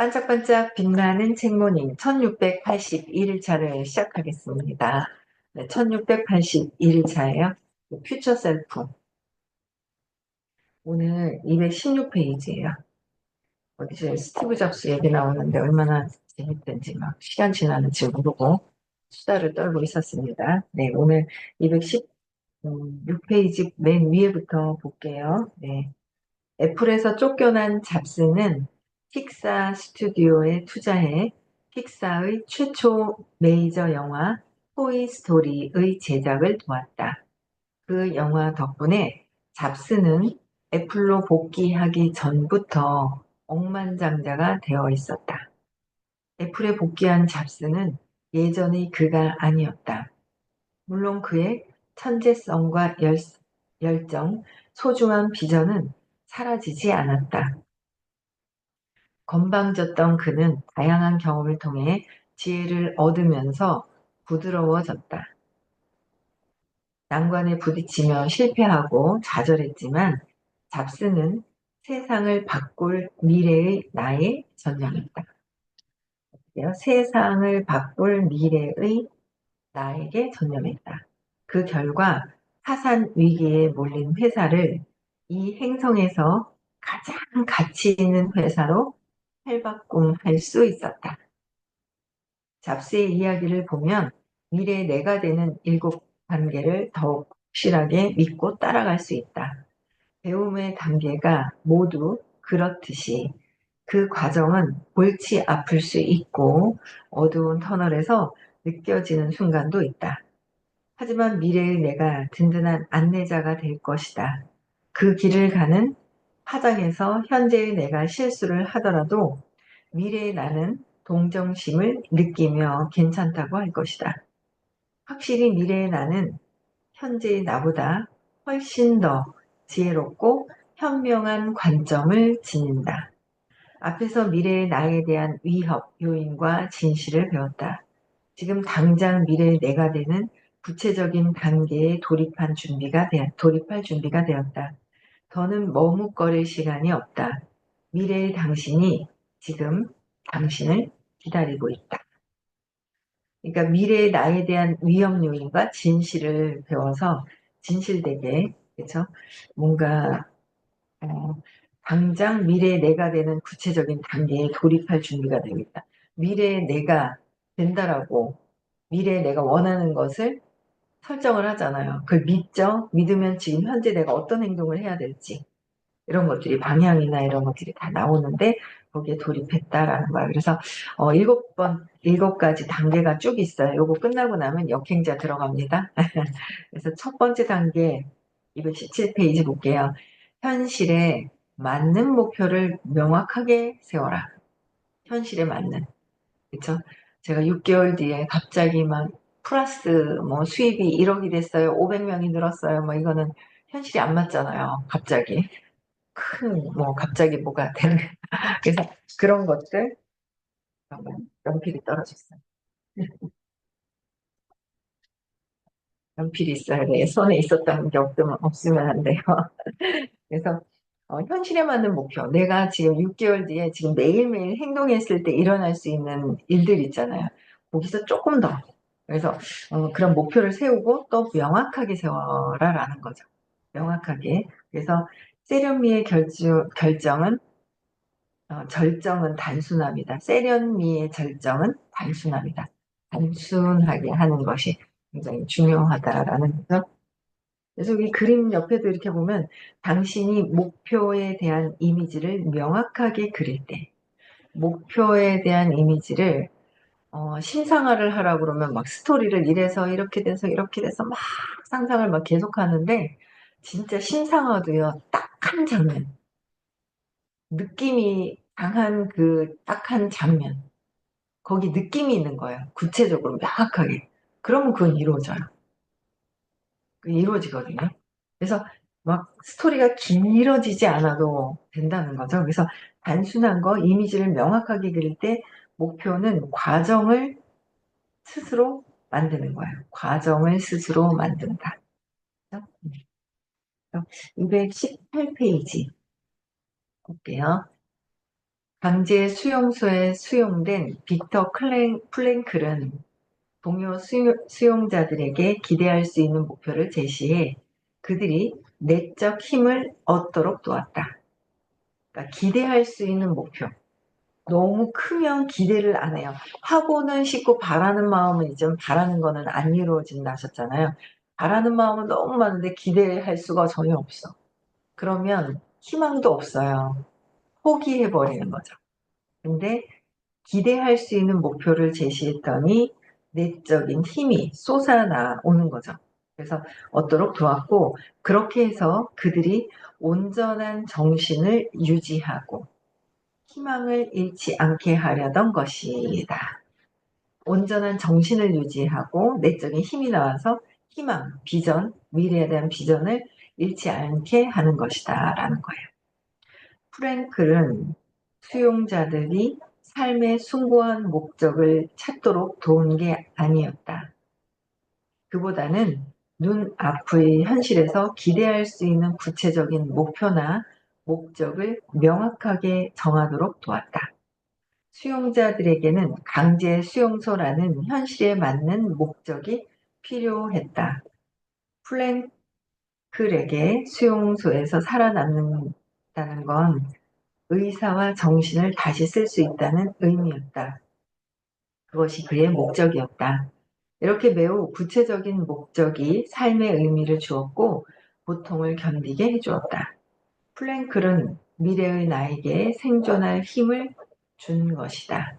반짝반짝 빛나는 책모닝 1681일차를 시작하겠습니다. 네, 1681일차예요. 퓨처 셀프. 오늘 216페이지예요. 어디서 스티브 잡스 얘기 나오는데 얼마나 재밌던지 막 시간 지나는지 모르고 수다를 떨고 있었습니다. 네, 오늘 216페이지 맨 위에부터 볼게요. 네. 애플에서 쫓겨난 잡스는 픽사 스튜디오에 투자해 픽사의 최초 메이저 영화 토이 스토리의 제작을 도왔다. 그 영화 덕분에 잡스는 애플로 복귀하기 전부터 억만장자가 되어 있었다. 애플에 복귀한 잡스는 예전의 그가 아니었다. 물론 그의 천재성과 열정, 소중한 비전은 사라지지 않았다. 건방졌던 그는 다양한 경험을 통해 지혜를 얻으면서 부드러워졌다. 난관에 부딪히며 실패하고 좌절했지만 잡스는 세상을 바꿀 미래의 나에 전념했다. 세상을 바꿀 미래의 나에게 전념했다. 그 결과 파산 위기에 몰린 회사를 이 행성에서 가장 가치 있는 회사로 탈바꿈할 수 있었다. 잡스의 이야기를 보면 미래의 내가 되는 7단계를 더욱 확실하게 믿고 따라갈 수 있다. 배움의 단계가 모두 그렇듯이 그 과정은 골치 아플 수 있고 어두운 터널에서 느껴지는 순간도 있다. 하지만 미래의 내가 든든한 안내자가 될 것이다. 그 길을 가는 파장에서 현재의 내가 실수를 하더라도 미래의 나는 동정심을 느끼며 괜찮다고 할 것이다. 확실히 미래의 나는 현재의 나보다 훨씬 더 지혜롭고 현명한 관점을 지닌다. 앞에서 미래의 나에 대한 위협, 요인과 진실을 배웠다. 지금 당장 미래의 내가 되는 구체적인 단계에 돌입할 준비가 되었다. 더는 머뭇거릴 시간이 없다. 미래의 당신이 지금 당신을 기다리고 있다. 그러니까 미래의 나에 대한 위험 요인과 진실을 배워서 진실되게, 그렇죠? 뭔가 어, 당장 미래의 내가 되는 구체적인 단계에 돌입할 준비가 되겠다. 미래의 내가 된다라고 미래의 내가 원하는 것을 설정을 하잖아요. 그걸 믿죠? 믿으면 지금 현재 내가 어떤 행동을 해야 될지 이런 것들이 방향이나 이런 것들이 다 나오는데 거기에 돌입했다라는 거야. 그래서 7가지 단계가 쭉 있어요. 요거 끝나고 나면 역행자 들어갑니다. 그래서 첫 번째 단계 217페이지 볼게요. 현실에 맞는 목표를 명확하게 세워라. 현실에 맞는. 그쵸? 제가 6개월 뒤에 갑자기 막 플러스 뭐 수입이 1억이 됐어요. 500명이 늘었어요. 뭐 이거는 현실이 안 맞잖아요. 갑자기. 뭐 갑자기 뭐가 되는. 그래서 그런 것들, 잠깐만, 연필이 떨어졌어요. 연필이 있어야 돼. 손에 있었던 게 없으면 안 돼요. 그래서 현실에 맞는 목표. 내가 지금 6개월 뒤에 지금 매일매일 행동했을 때 일어날 수 있는 일들 있잖아요. 거기서 조금 더. 그래서 그런 목표를 세우고 또 명확하게 세워라라는 거죠. 명확하게. 그래서 세련미의 결정은 절정은 단순합니다. 세련미의 절정은 단순합니다. 단순하게 하는 것이 굉장히 중요하다라는 거죠. 그래서 이 그림 옆에도 이렇게 보면 당신이 목표에 대한 이미지를 명확하게 그릴 때, 목표에 대한 이미지를 심상화를 하라고 그러면 막 스토리를 이래서 이렇게 돼서 이렇게 돼서 막 상상을 막 계속 하는데 진짜 심상화도요. 딱 한 장면, 느낌이 강한 그 딱 한 장면, 거기 느낌이 있는 거예요. 구체적으로 명확하게. 그러면 그건 이루어져요. 이루어지거든요. 그래서 막 스토리가 길어지지 않아도 된다는 거죠. 그래서 단순한 거, 이미지를 명확하게 그릴 때 목표는 과정을 스스로 만드는 거예요. 과정을 스스로 만든다. 218페이지 볼게요. 강제 수용소에 수용된 플랭클은 동료 수용자들에게 기대할 수 있는 목표를 제시해 그들이 내적 힘을 얻도록 도왔다. 그러니까 기대할 수 있는 목표. 너무 크면 기대를 안 해요. 하고는 싶고 바라는 마음은 있지만 바라는 거는 안 이루어진다 하셨잖아요. 바라는 마음은 너무 많은데 기대할 수가 전혀 없어. 그러면 희망도 없어요. 포기해버리는 거죠. 근데 기대할 수 있는 목표를 제시했더니 내적인 힘이 솟아나오는 거죠. 그래서 얻도록 도왔고, 그렇게 해서 그들이 온전한 정신을 유지하고 희망을 잃지 않게 하려던 것이다. 온전한 정신을 유지하고 내적인 힘이 나와서 희망, 비전, 미래에 대한 비전을 잃지 않게 하는 것이다 라는 거예요. 프랭클은 수용자들이 삶의 숭고한 목적을 찾도록 도운 게 아니었다. 그보다는 눈앞의 현실에서 기대할 수 있는 구체적인 목표나 목적을 명확하게 정하도록 도왔다. 수용자들에게는 강제 수용소라는 현실에 맞는 목적이 필요했다. 플랭클에게 수용소에서 살아남는다는 건 의사와 정신을 다시 쓸 수 있다는 의미였다. 그것이 그의 목적이었다. 이렇게 매우 구체적인 목적이 삶의 의미를 주었고 고통을 견디게 해주었다. 플랭클은 미래의 나에게 생존할 힘을 준 것이다.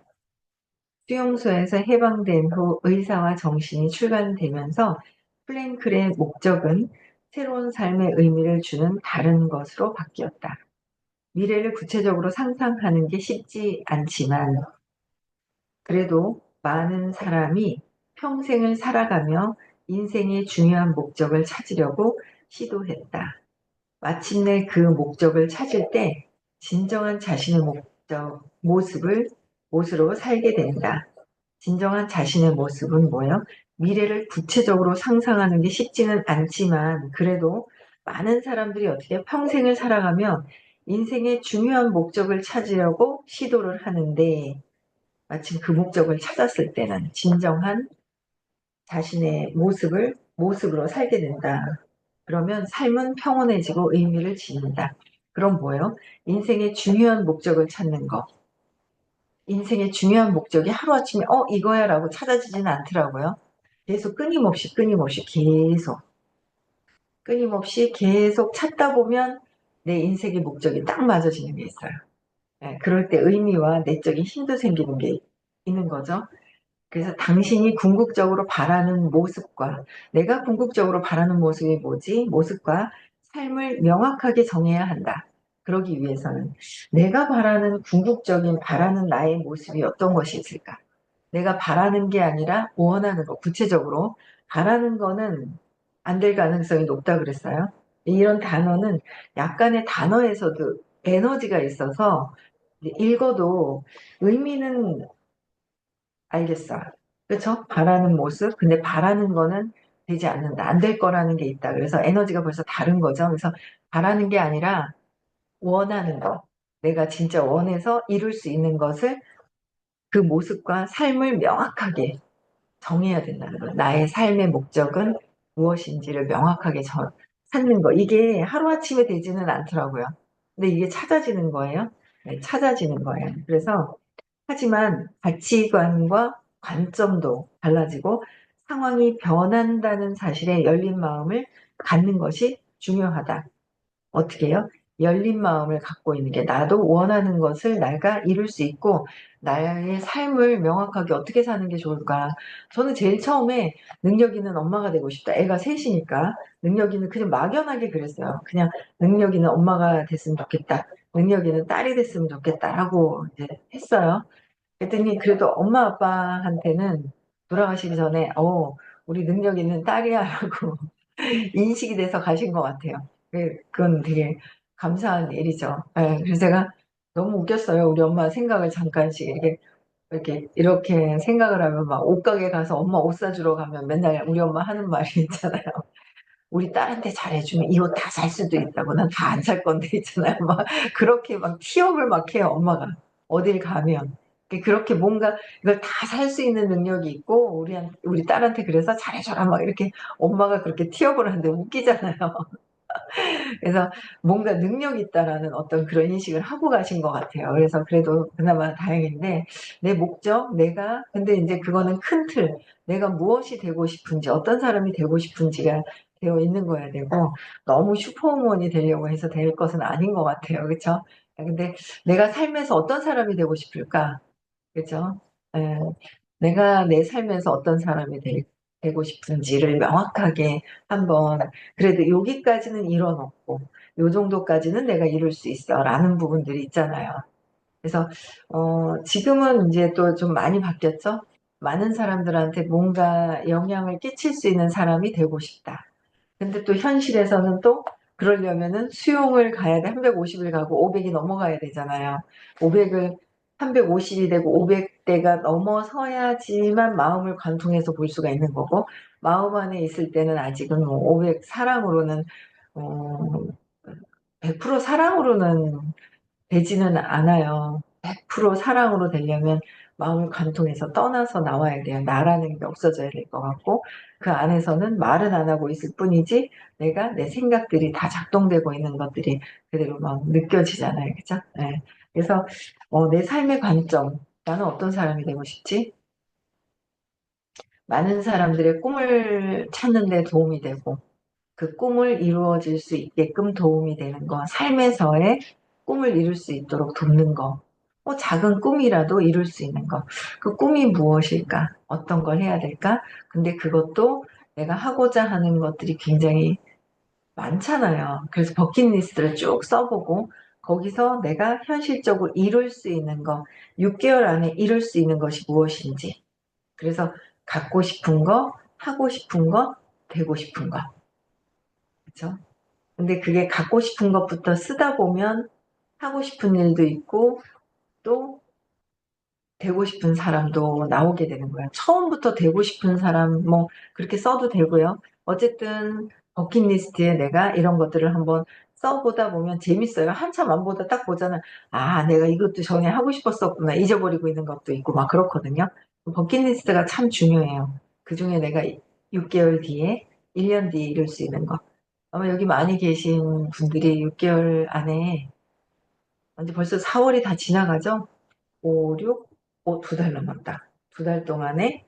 수용소에서 해방된 후 의사와 정신이 출간되면서 플랭클의 목적은 새로운 삶의 의미를 주는 다른 것으로 바뀌었다. 미래를 구체적으로 상상하는 게 쉽지 않지만 그래도 많은 사람이 평생을 살아가며 인생의 중요한 목적을 찾으려고 시도했다. 마침내 그 목적을 찾을 때 진정한 자신의 모습으로 살게 된다. 진정한 자신의 모습은 뭐예요? 미래를 구체적으로 상상하는 게 쉽지는 않지만 그래도 많은 사람들이 어떻게 평생을 살아가며 인생의 중요한 목적을 찾으려고 시도를 하는데 마침 그 목적을 찾았을 때는 진정한 자신의 모습으로 살게 된다. 그러면 삶은 평온해지고 의미를 짓는다. 그럼 뭐예요? 인생의 중요한 목적을 찾는 거. 인생의 중요한 목적이 하루아침에 이거야 라고 찾아지지는 않더라고요. 계속 끊임없이 계속 찾다 보면 내 인생의 목적이 딱 맞아지는 게 있어요. 예, 그럴 때 의미와 내적인 힘도 생기는 게 있는 거죠. 그래서 당신이 궁극적으로 바라는 모습과 내가 궁극적으로 바라는 모습이 뭐지? 모습과 삶을 명확하게 정해야 한다. 그러기 위해서는 내가 바라는 궁극적인 바라는 나의 모습이 어떤 것이 있을까? 내가 바라는 게 아니라 원하는 거, 구체적으로 바라는 거는 안 될 가능성이 높다 그랬어요. 이런 단어는 약간의 단어에서도 에너지가 있어서 읽어도 의미는 알겠어. 그쵸? 바라는 모습. 근데 바라는 거는 되지 않는다. 안 될 거라는 게 있다. 그래서 에너지가 벌써 다른 거죠. 그래서 바라는 게 아니라 원하는 거. 내가 진짜 원해서 이룰 수 있는 것을 그 모습과 삶을 명확하게 정해야 된다는 거예요. 나의 삶의 목적은 무엇인지를 명확하게 찾는 거. 이게 하루아침에 되지는 않더라고요. 근데 이게 찾아지는 거예요. 네, 찾아지는 거예요. 그래서 하지만 가치관과 관점도 달라지고 상황이 변한다는 사실에 열린 마음을 갖는 것이 중요하다. 어떻게 해요? 열린 마음을 갖고 있는 게 나도 원하는 것을 내가 이룰 수 있고 나의 삶을 명확하게 어떻게 사는 게 좋을까? 저는 제일 처음에 능력 있는 엄마가 되고 싶다. 애가 셋이니까 능력 있는 그냥 막연하게 그랬어요. 그냥 능력 있는 엄마가 됐으면 좋겠다. 능력 있는 딸이 됐으면 좋겠다라고 이제 했어요. 그랬더니 그래도 엄마 아빠한테는 돌아가시기 전에 우리 능력 있는 딸이야라고 인식이 돼서 가신 것 같아요. 그건 되게 감사한 일이죠. 예, 그래서 제가 너무 웃겼어요. 우리 엄마 생각을 잠깐씩 이렇게 생각을 하면 막 옷가게 가서 엄마 옷 사주러 가면 맨날 우리 엄마 하는 말이 있잖아요. 우리 딸한테 잘해주면 이 옷 다 살 수도 있다고 난 다 안 살 건데 있잖아요. 막 그렇게 막 티업을 막 해요, 엄마가. 어딜 가면. 그렇게 뭔가 이걸 다 살 수 있는 능력이 있고, 우리 딸한테 그래서 잘해줘라, 막 이렇게 엄마가 그렇게 티업을 하는데 웃기잖아요. 그래서 뭔가 능력이 있다라는 어떤 그런 인식을 하고 가신 것 같아요. 그래서 그래도 그나마 다행인데, 내 목적, 근데 이제 그거는 큰 틀, 내가 무엇이 되고 싶은지, 어떤 사람이 되고 싶은지가 되어 있는 거야 되고, 너무 슈퍼우먼이 되려고 해서 될 것은 아닌 것 같아요. 그쵸? 근데 내가 삶에서 어떤 사람이 되고 싶을까? 그죠? 예, 내가 내 삶에서 어떤 사람이 되고 싶은지를 명확하게 한번, 그래도 여기까지는 이뤄놓고, 요 정도까지는 내가 이룰 수 있어. 라는 부분들이 있잖아요. 그래서, 지금은 이제 또 좀 많이 바뀌었죠? 많은 사람들한테 뭔가 영향을 끼칠 수 있는 사람이 되고 싶다. 근데 또 현실에서는 또 그러려면은 수용을 가야 돼. 350을 가고 500이 넘어가야 되잖아요. 500을 350이 되고 500대가 넘어서야지만 마음을 관통해서 볼 수가 있는 거고, 마음 안에 있을 때는 아직은 뭐 500 사랑으로는 어, 100% 사랑으로는 되지는 않아요. 100% 사랑으로 되려면 마음을 관통해서 떠나서 나와야 돼요. 나라는 게 없어져야 될 것 같고, 그 안에서는 말은 안 하고 있을 뿐이지, 내가 내 생각들이 다 작동되고 있는 것들이 그대로 막 느껴지잖아요. 그죠? 네. 그래서, 내 삶의 관점, 나는 어떤 사람이 되고 싶지? 많은 사람들의 꿈을 찾는 데 도움이 되고, 그 꿈을 이루어질 수 있게끔 도움이 되는 거, 삶에서의 꿈을 이룰 수 있도록 돕는 거, 작은 꿈이라도 이룰 수 있는 거, 그 꿈이 무엇일까? 어떤 걸 해야 될까? 근데 그것도 내가 하고자 하는 것들이 굉장히 많잖아요. 그래서 버킷리스트를 쭉 써보고, 거기서 내가 현실적으로 이룰 수 있는 거, 6개월 안에 이룰 수 있는 것이 무엇인지, 그래서 갖고 싶은 거, 하고 싶은 거, 되고 싶은 거. 그렇죠? 근데 그게 갖고 싶은 것부터 쓰다 보면 하고 싶은 일도 있고 또 되고 싶은 사람도 나오게 되는 거예요. 처음부터 되고 싶은 사람 뭐 그렇게 써도 되고요. 어쨌든 버킷리스트에 내가 이런 것들을 한번 써보다 보면 재밌어요. 한참 안 보다 딱 보잖아. 아, 내가 이것도 전에 하고 싶었었구나. 잊어버리고 있는 것도 있고 막 그렇거든요. 버킷리스트가 참 중요해요. 그중에 내가 6개월 뒤에, 1년 뒤에 이룰 수 있는 거. 아마 여기 많이 계신 분들이 6개월 안에, 이제 벌써 4월이 다 지나가죠? 5, 6, 2달 남았다. 2달 동안에,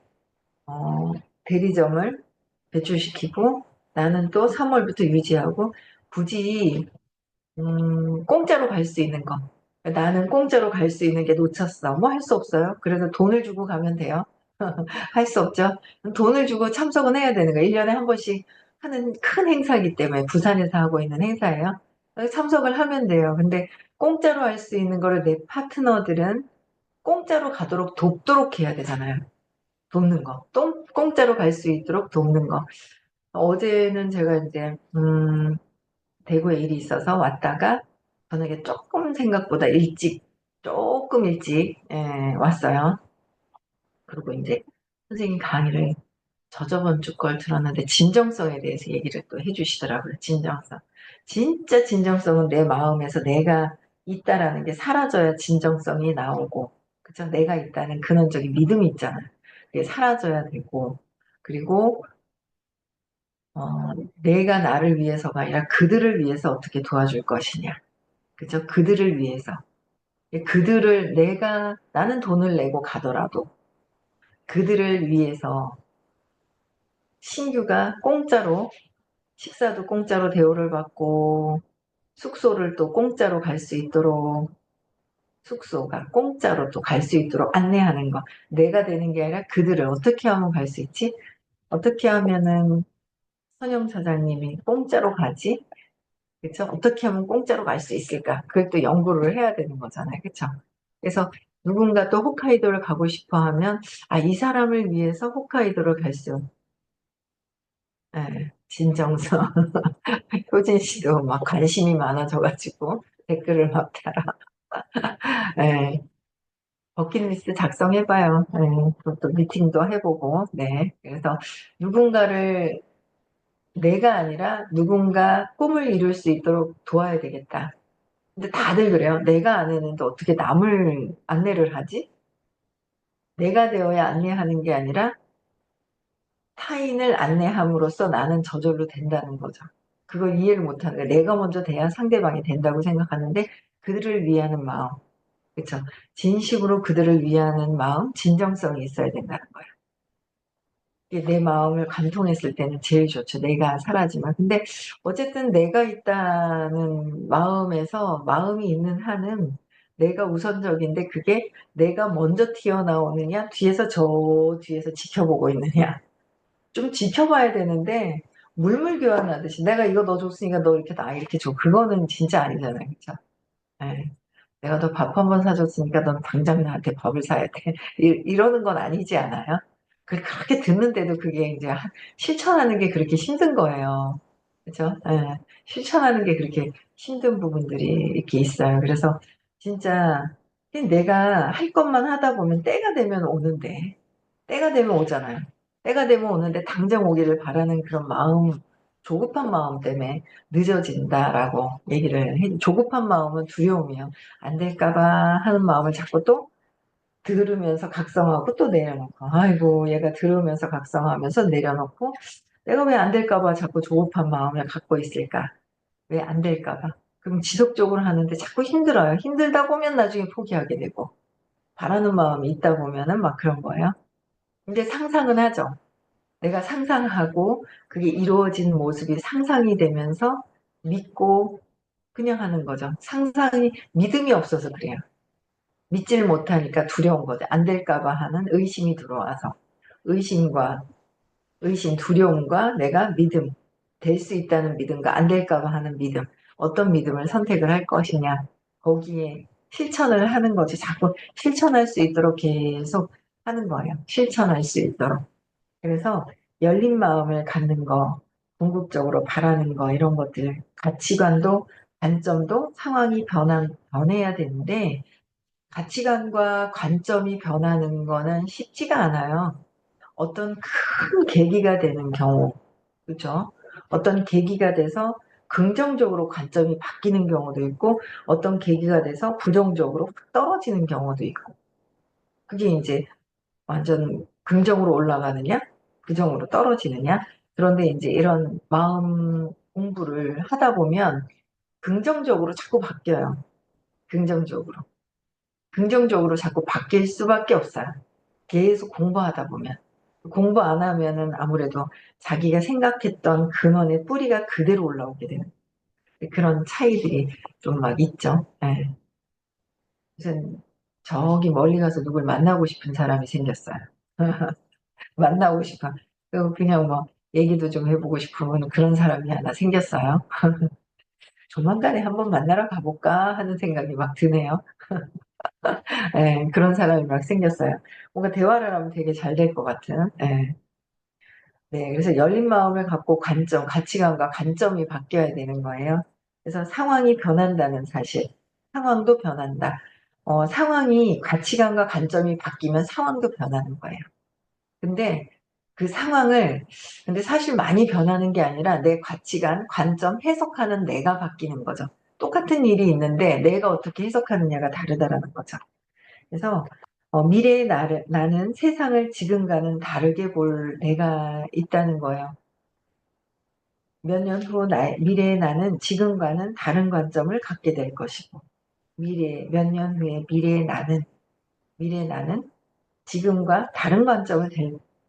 어, 대리점을 배출시키고, 나는 또 3월부터 유지하고, 굳이, 공짜로 갈 수 있는 거. 나는 공짜로 갈 수 있는 게 놓쳤어. 뭐 할 수 없어요. 그래서 돈을 주고 가면 돼요. 할 수 없죠. 돈을 주고 참석은 해야 되는 거예요. 1년에 한 번씩 하는 큰 행사이기 때문에 부산에서 하고 있는 행사예요. 참석을 하면 돼요. 근데 공짜로 할 수 있는 거를 내 파트너들은 공짜로 가도록 돕도록 해야 되잖아요. 돕는 거. 또 공짜로 갈 수 있도록 돕는 거. 어제는 제가 이제 대구에 일이 있어서 왔다가 저녁에 조금 일찍 왔어요. 그리고 이제 선생님 강의를 저저번 주 걸 들었는데 진정성에 대해서 얘기를 또 해주시더라고요. 진정성. 진짜 진정성은 내 마음에서 내가 있다라는 게 사라져야 진정성이 나오고, 그쵸? 내가 있다는 근원적인 믿음이 있잖아요. 그게 사라져야 되고, 그리고 내가 나를 위해서가 아니라 그들을 위해서 어떻게 도와줄 것이냐. 그죠? 그들을 위해서. 나는 돈을 내고 가더라도 그들을 위해서 신규가 공짜로 식사도 공짜로 대우를 받고 숙소를 또 공짜로 갈 수 있도록 숙소가 공짜로 또 갈 수 있도록 안내하는 거. 내가 되는 게 아니라 그들을 어떻게 하면 갈 수 있지? 어떻게 하면은 선영 사장님이 공짜로 가지? 그쵸? 어떻게 하면 공짜로 갈 수 있을까? 그걸 또 연구를 해야 되는 거잖아요. 그쵸? 그래서 누군가 또 홋카이도를 가고 싶어 하면, 아, 이 사람을 위해서 홋카이도를 진정성. 효진 씨도 막 관심이 많아져가지고 댓글을 막 달아. 예, 버킷리스트 작성해봐요. 예, 그것도 미팅도 해보고. 네. 그래서 누군가를 내가 아니라 누군가 꿈을 이룰 수 있도록 도와야 되겠다. 근데 다들 그래요. 내가 안 했는데 어떻게 남을 안내를 하지? 내가 되어야 안내하는 게 아니라 타인을 안내함으로써 나는 저절로 된다는 거죠. 그걸 이해를 못하는 거예요. 내가 먼저 돼야 상대방이 된다고 생각하는데 그들을 위하는 마음, 그렇죠? 진심으로 그들을 위하는 마음, 진정성이 있어야 된다는 거예요. 이게 내 마음을 관통했을 때는 제일 좋죠. 내가 사라지면. 근데 어쨌든 내가 있다는 마음에서 마음이 있는 한은 내가 우선적인데 그게 내가 먼저 튀어나오느냐, 뒤에서 저 뒤에서 지켜보고 있느냐. 좀 지켜봐야 되는데 물물교환하듯이 내가 이거 너 줬으니까 너 이렇게 나 이렇게 줘. 그거는 진짜 아니잖아요. 그렇죠? 예. 내가 너 밥 한 번 사줬으니까 넌 당장 나한테 밥을 사야 돼. 이러는 건 아니지 않아요? 그렇게 듣는데도 그게 이제 실천하는 게 그렇게 힘든 거예요. 그죠? 예. 실천하는 게 그렇게 힘든 부분들이 이렇게 있어요. 그래서 진짜 내가 할 것만 하다 보면 때가 되면 오는데, 때가 되면 오잖아요. 때가 되면 오는데 당장 오기를 바라는 그런 마음, 조급한 마음 때문에 늦어진다라고 얘기를 해. 조급한 마음은 두려움이에요. 안 될까봐 하는 마음을 자꾸 또 들으면서 각성하고 또 내려놓고, 아이고, 얘가 들으면서 각성하면서 내려놓고, 내가 왜 안 될까봐 자꾸 조급한 마음을 갖고 있을까? 왜 안 될까봐? 그럼 지속적으로 하는데 자꾸 힘들어요. 힘들다 보면 나중에 포기하게 되고, 바라는 마음이 있다 보면은 막 그런 거예요. 근데 상상은 하죠. 내가 상상하고 그게 이루어진 모습이 상상이 되면서 믿고 그냥 하는 거죠. 상상이 믿음이 없어서 그래요. 믿지를 못하니까 두려운 거죠. 안 될까 봐 하는 의심이 들어와서 의심과 두려움과 내가 믿음, 될 수 있다는 믿음과 안 될까 봐 하는 믿음, 어떤 믿음을 선택을 할 것이냐. 거기에 실천을 하는 거지. 자꾸 실천할 수 있도록 계속 하는 거예요. 실천할 수 있도록. 그래서 열린 마음을 갖는 거, 궁극적으로 바라는 거, 이런 것들, 가치관도, 관점도 상황이 변해야 되는데, 가치관과 관점이 변하는 거는 쉽지가 않아요. 어떤 큰 계기가 되는 경우, 그렇죠? 어떤 계기가 돼서 긍정적으로 관점이 바뀌는 경우도 있고, 어떤 계기가 돼서 부정적으로 떨어지는 경우도 있고, 그게 이제 완전 긍정으로 올라가느냐, 부정으로 떨어지느냐. 그런데 이제 이런 마음 공부를 하다 보면 긍정적으로 자꾸 바뀌어요. 긍정적으로. 긍정적으로 자꾸 바뀔 수밖에 없어요. 계속 공부하다 보면. 공부 안 하면은 아무래도 자기가 생각했던 근원의 뿌리가 그대로 올라오게 되는 그런 차이들이 좀 막 있죠. 예. 무슨 저기 멀리 가서 누굴 만나고 싶은 사람이 생겼어요. 만나고 싶어. 그리고 그냥 뭐 얘기도 좀 해보고 싶은 그런 사람이 하나 생겼어요. 조만간에 한번 만나러 가볼까 하는 생각이 막 드네요. 예, 그런 사람이 막 생겼어요. 뭔가 대화를 하면 되게 잘 될 것 같은. 예. 네, 그래서 열린 마음을 갖고 관점, 가치관과 관점이 바뀌어야 되는 거예요. 그래서 상황이 변한다는 사실, 상황도 변한다. 상황이 가치관과 관점이 바뀌면 상황도 변하는 거예요. 근데 그 상황을, 근데 사실 많이 변하는 게 아니라 내 가치관, 관점, 해석하는 내가 바뀌는 거죠. 똑같은 일이 있는데 내가 어떻게 해석하느냐가 다르다라는 거죠. 그래서 미래의 나는 세상을 지금과는 다르게 볼 내가 있다는 거예요. 몇 년 후 미래의 나는 지금과는 다른 관점을 갖게 될 것이고, 몇 년 후에 미래의 나는 지금과 다른 관점을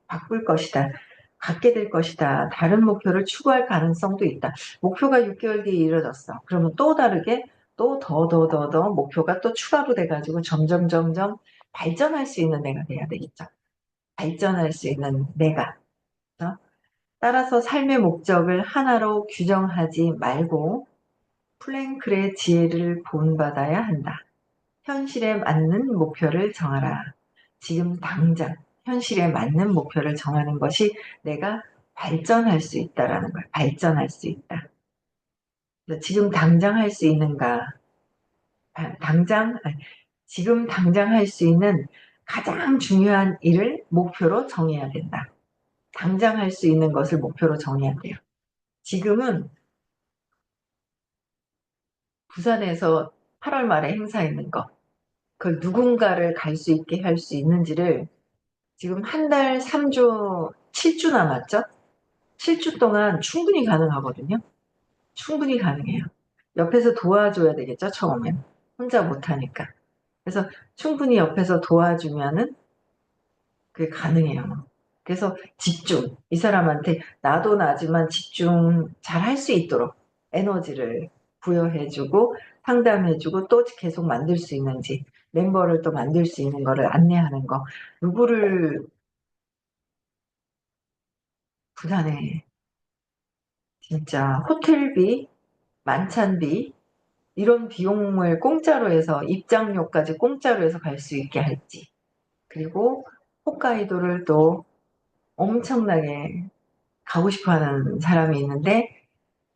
바꿀 것이다. 갖게 될 것이다. 다른 목표를 추구할 가능성도 있다. 목표가 6개월 뒤에 이루어졌어. 그러면 또 다르게 또 더 목표가 또 추가로 돼가지고 점점 발전할 수 있는 내가 돼야 되겠죠. 발전할 수 있는 내가. 어? 따라서 삶의 목적을 하나로 규정하지 말고 플랭크의 지혜를 본받아야 한다. 현실에 맞는 목표를 정하라. 지금 당장 현실에 맞는 목표를 정하는 것이 내가 발전할 수 있다라는 거야. 발전할 수 있다. 지금 당장 할 수 있는가? 지금 당장 할 수 있는 가장 중요한 일을 목표로 정해야 된다. 당장 할 수 있는 것을 목표로 정해야 돼요. 지금은 부산에서 8월 말에 행사 있는 거. 그걸 누군가를 갈 수 있게 할 수 있는지를 지금 한 달 3주, 7주 남았죠? 7주 동안 충분히 가능하거든요. 충분히 가능해요. 옆에서 도와줘야 되겠죠, 처음엔. 혼자 못하니까. 그래서 충분히 옆에서 도와주면은 그게 가능해요. 그래서 집중. 이 사람한테 나도 나지만 집중 잘 할 수 있도록 에너지를 부여해주고 상담해주고 또 계속 만들 수 있는지 멤버를 또 만들 수 있는 거를 안내하는 거. 누구를 부산에 진짜 호텔비, 만찬비 이런 비용을 공짜로 해서 입장료까지 공짜로 해서 갈 수 있게 할지. 그리고 홋카이도를 또 엄청나게 가고 싶어 하는 사람이 있는데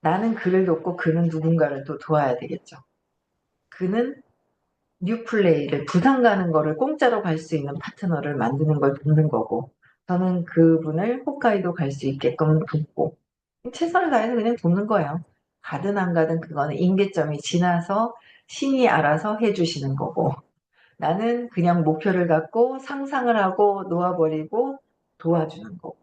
나는 그를 돕고 그는 누군가를 또 도와야 되겠죠. 그는 뉴플레이를 부산 가는 거를 공짜로 갈 수 있는 파트너를 만드는 걸 돕는 거고 저는 그분을 홋카이도 갈 수 있게끔 돕고 최선을 다해서 그냥 돕는 거예요. 가든 안 가든 그거는 임계점이 지나서 신이 알아서 해주시는 거고 나는 그냥 목표를 갖고 상상을 하고 놓아버리고 도와주는 거고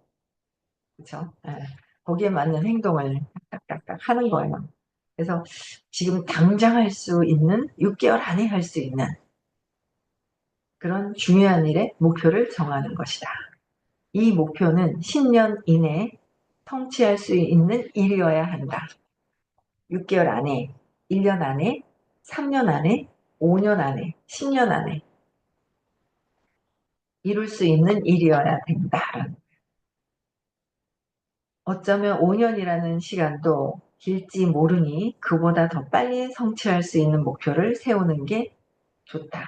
그렇죠? 예. 거기에 맞는 행동을 딱딱딱 하는 거예요. 그래서 지금 당장 할 수 있는 6개월 안에 할 수 있는 그런 중요한 일에 목표를 정하는 것이다. 이 목표는 10년 이내에 성취할 수 있는 일이어야 한다. 6개월 안에, 1년 안에, 3년 안에, 5년 안에, 10년 안에 이룰 수 있는 일이어야 된다. 어쩌면 5년이라는 시간도 길지 모르니 그보다 더 빨리 성취할 수 있는 목표를 세우는 게 좋다.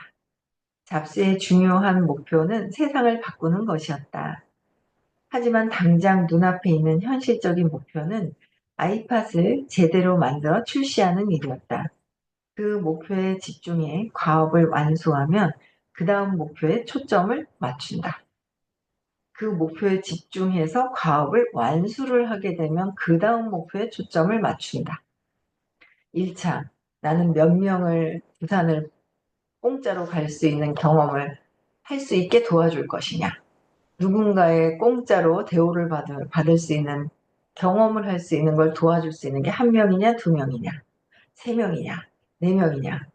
잡스의 중요한 목표는 세상을 바꾸는 것이었다. 하지만 당장 눈앞에 있는 현실적인 목표는 아이팟을 제대로 만들어 출시하는 일이었다. 그 목표에 집중해 과업을 완수하면 그 다음 목표에 초점을 맞춘다. 그 목표에 집중해서 과업을 완수를 하게 되면 그 다음 목표에 초점을 맞춘다. 1차, 나는 몇 명을 부산을 공짜로 갈 수 있는 경험을 할 수 있게 도와줄 것이냐. 누군가의 공짜로 대우를 받을 수 있는 경험을 할 수 있는 걸 도와줄 수 있는 게 한 명이냐, 두 명이냐, 세 명이냐, 네 명이냐.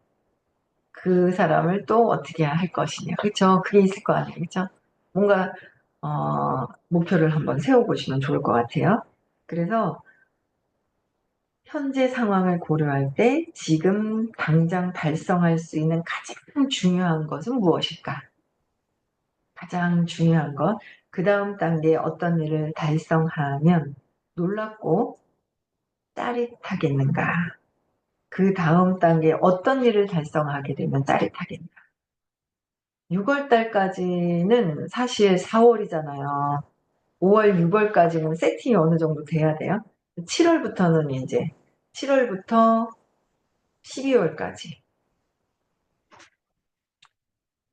그 사람을 또 어떻게 할 것이냐. 그렇죠? 그게 있을 거 아니에요. 그렇죠? 뭔가 목표를 한번 세워보시면 좋을 것 같아요. 그래서 현재 상황을 고려할 때 지금 당장 달성할 수 있는 가장 중요한 것은 무엇일까? 가장 중요한 것, 그 다음 단계에 어떤 일을 달성하면 놀랍고 짜릿하겠는가? 그 다음 단계에 어떤 일을 달성하게 되면 짜릿하겠는가? 6월 달까지는 사실 4월이잖아요. 5월, 6월까지는 세팅이 어느 정도 돼야 돼요. 7월부터는 이제 7월부터 12월까지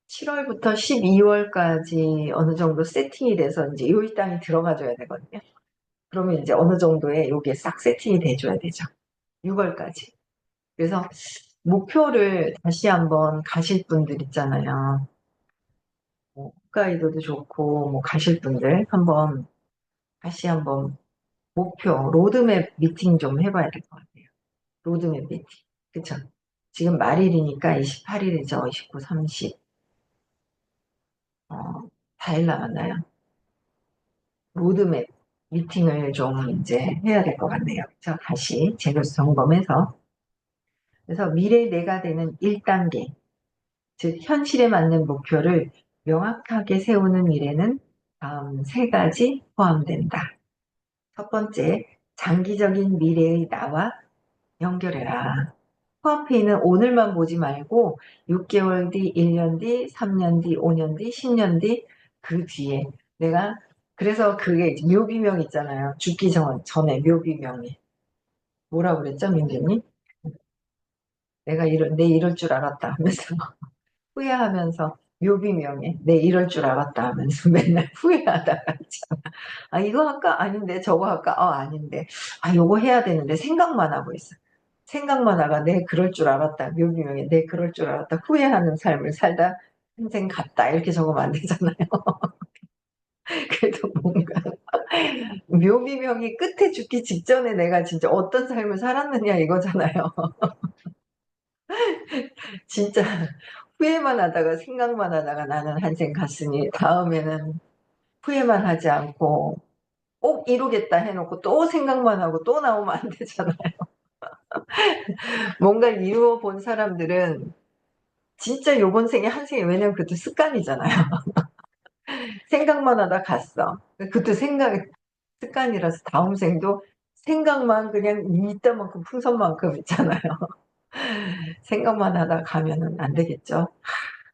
7월부터 12월까지 어느 정도 세팅이 돼서 이제 요 땅이 들어가줘야 되거든요. 그러면 이제 어느 정도의 요게 싹 세팅이 돼줘야 되죠. 6월까지. 그래서 목표를 다시 한번 가실 분들 있잖아요. 뭐 홋카이도도 좋고 뭐 가실 분들 한번 다시 한번 목표 로드맵 미팅 좀 해봐야 될 것 같아요. 로드맵 미팅. 그쵸? 지금 말일이니까 28일이죠. 29, 30. 4일 남았나요? 로드맵 미팅을 좀 이제 해야 될 것 같네요. 자, 다시 재료 점검해서. 그래서 미래 내가 되는 1단계, 즉 현실에 맞는 목표를 명확하게 세우는 일에는 다음 세 가지 포함된다. 첫 번째, 장기적인 미래의 나와 연결해라. 코앞에 있는 오늘만 보지 말고 6개월 뒤, 1년 뒤, 3년 뒤, 5년 뒤, 10년 뒤, 그 뒤에 내가 그래서 그게 묘비명 있잖아요. 죽기 전에 묘비명이 뭐라고 그랬죠, 민규님? 내 이럴 줄 알았다 하면서 후회하면서 묘비명에 내 이럴 줄 알았다 하면서 맨날 후회하다가 있잖아. 이거 할까? 아닌데 저거 할까? 아닌데 요거 해야 되는데 생각만 하고 있어. 생각만 하가 내 그럴 줄 알았다. 묘기명에 내 그럴 줄 알았다. 후회하는 삶을 살다 평생 갔다. 이렇게 적으면 안 되잖아요. 그래도 뭔가 묘기명이 끝에 죽기 직전에 내가 진짜 어떤 삶을 살았느냐 이거잖아요. 진짜 후회만 하다가 생각만 하다가 나는 한생 갔으니 다음에는 후회만 하지 않고 꼭 이루겠다 해놓고 또 생각만 하고 또 나오면 안 되잖아요. 뭔가를 이루어 본 사람들은 진짜 요번 생에 한 생에, 왜냐면 그것도 습관이잖아요. 생각만 하다 갔어. 그것도 습관이라서 다음 생도 생각만 그냥 이따만큼 풍선만큼 있잖아요. 생각만 하다 가면은 안 되겠죠.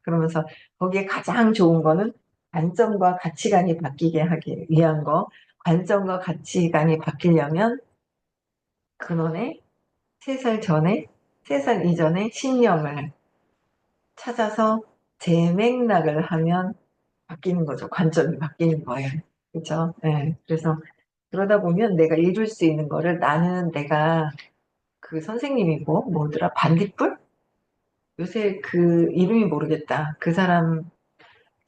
그러면서 거기에 가장 좋은 거는 관점과 가치관이 바뀌게 하기 위한 거. 관점과 가치관이 바뀌려면 근원에 3살 전에, 3살 이전에 신념을 찾아서 재맥락을 하면 바뀌는 거죠. 관점이 바뀌는 거예요. 그렇죠? 네. 그래서 그러다 보면 내가 이룰 수 있는 거를, 나는 내가 그 선생님이고 뭐더라, 반딧불? 요새 그 이름이 모르겠다. 그 사람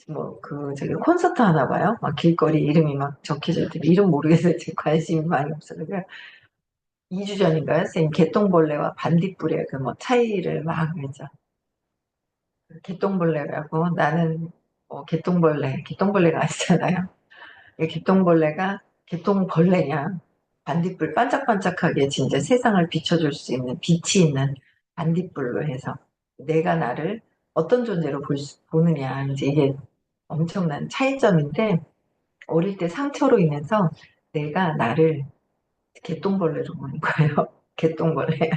뭐 그 저기 콘서트 하나 봐요. 막 길거리 이름이 막 적혀져 있더니 이름 모르겠어요. 지금 관심이 많이 없어요. 2주 전인가요? 선생님 개똥벌레와 반딧불의 그 뭐 차이를 막 했죠. 개똥벌레라고, 나는 개똥벌레가 아니잖아요. 이 개똥벌레가 개똥벌레냐, 반딧불 반짝반짝하게 진짜 세상을 비춰줄 수 있는 빛이 있는 반딧불로 해서 내가 나를 어떤 존재로 보느냐, 이제 이게 엄청난 차이점인데, 어릴 때 상처로 인해서 내가 나를 개똥벌레로 보는 거예요. 개똥벌레.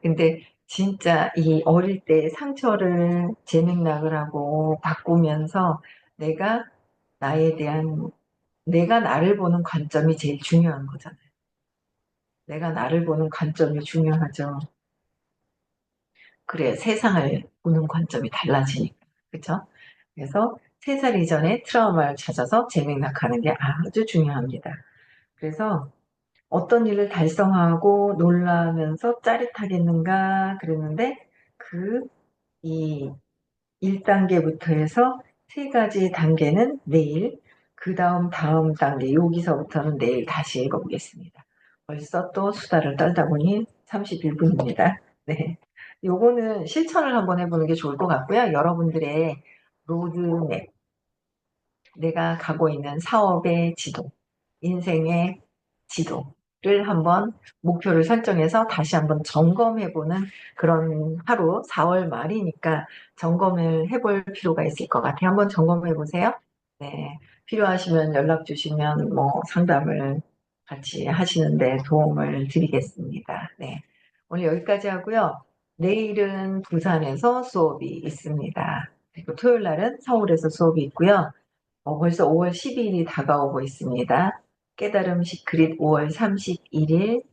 근데 진짜 이 어릴 때 상처를 재맥락을 하고 바꾸면서 내가 나에 대한, 내가 나를 보는 관점이 제일 중요한 거잖아요. 내가 나를 보는 관점이 중요하죠. 그래, 세상을 보는 관점이 달라지니까. 그쵸? 그래서 3살 이전에 트라우마를 찾아서 재맥락하는 게 아주 중요합니다. 그래서 어떤 일을 달성하고 놀라면서 짜릿하겠는가 그랬는데, 이 1단계부터 해서 3가지 단계는 내일, 그 다음 단계, 여기서부터는 내일 다시 읽어보겠습니다. 벌써 또 수다를 떨다 보니 31분입니다. 네. 요거는 실천을 한번 해보는 게 좋을 것 같고요. 여러분들의 로드맵, 내가 가고 있는 사업의 지도, 인생의 지도를 한번 목표를 설정해서 다시 한번 점검해보는 그런 하루, 4월 말이니까 점검을 해볼 필요가 있을 것 같아요. 한번 점검해 보세요. 네. 필요하시면 연락 주시면 뭐 상담을 같이 하시는데 도움을 드리겠습니다. 네. 오늘 여기까지 하고요. 내일은 부산에서 수업이 있습니다. 그리고 토요일 날은 서울에서 수업이 있고요. 벌써 5월 12일이 다가오고 있습니다. 깨달음 시크릿 5월 31일,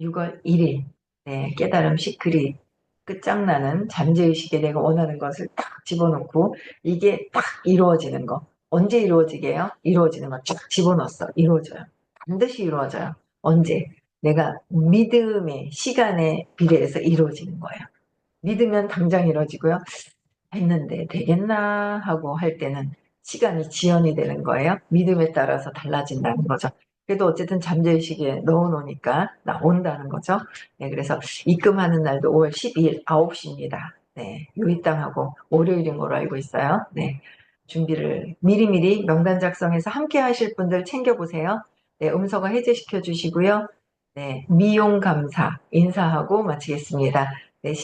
6월 1일. 네, 깨달음 시크릿. 끝장나는 잠재의식에 내가 원하는 것을 딱 집어넣고 이게 딱 이루어지는 거. 언제 이루어지게요? 이루어지는 거 쫙 집어넣었어. 이루어져요. 반드시 이루어져요. 언제? 내가 믿음의 시간에 비례해서 이루어지는 거예요. 믿으면 당장 이루어지고요. 했는데 되겠나 하고 할 때는 시간이 지연이 되는 거예요. 믿음에 따라서 달라진다는 거죠. 그래도 어쨌든 잠재의식에 넣어놓으니까 나온다는 거죠. 네, 그래서 입금하는 날도 5월 12일 9시입니다. 네, 요일당하고 월요일인 걸로 알고 있어요. 네, 준비를 미리미리 명단 작성해서 함께 하실 분들 챙겨보세요. 네, 음성화 해제시켜 주시고요. 네, 미용 감사 인사하고 마치겠습니다. 네,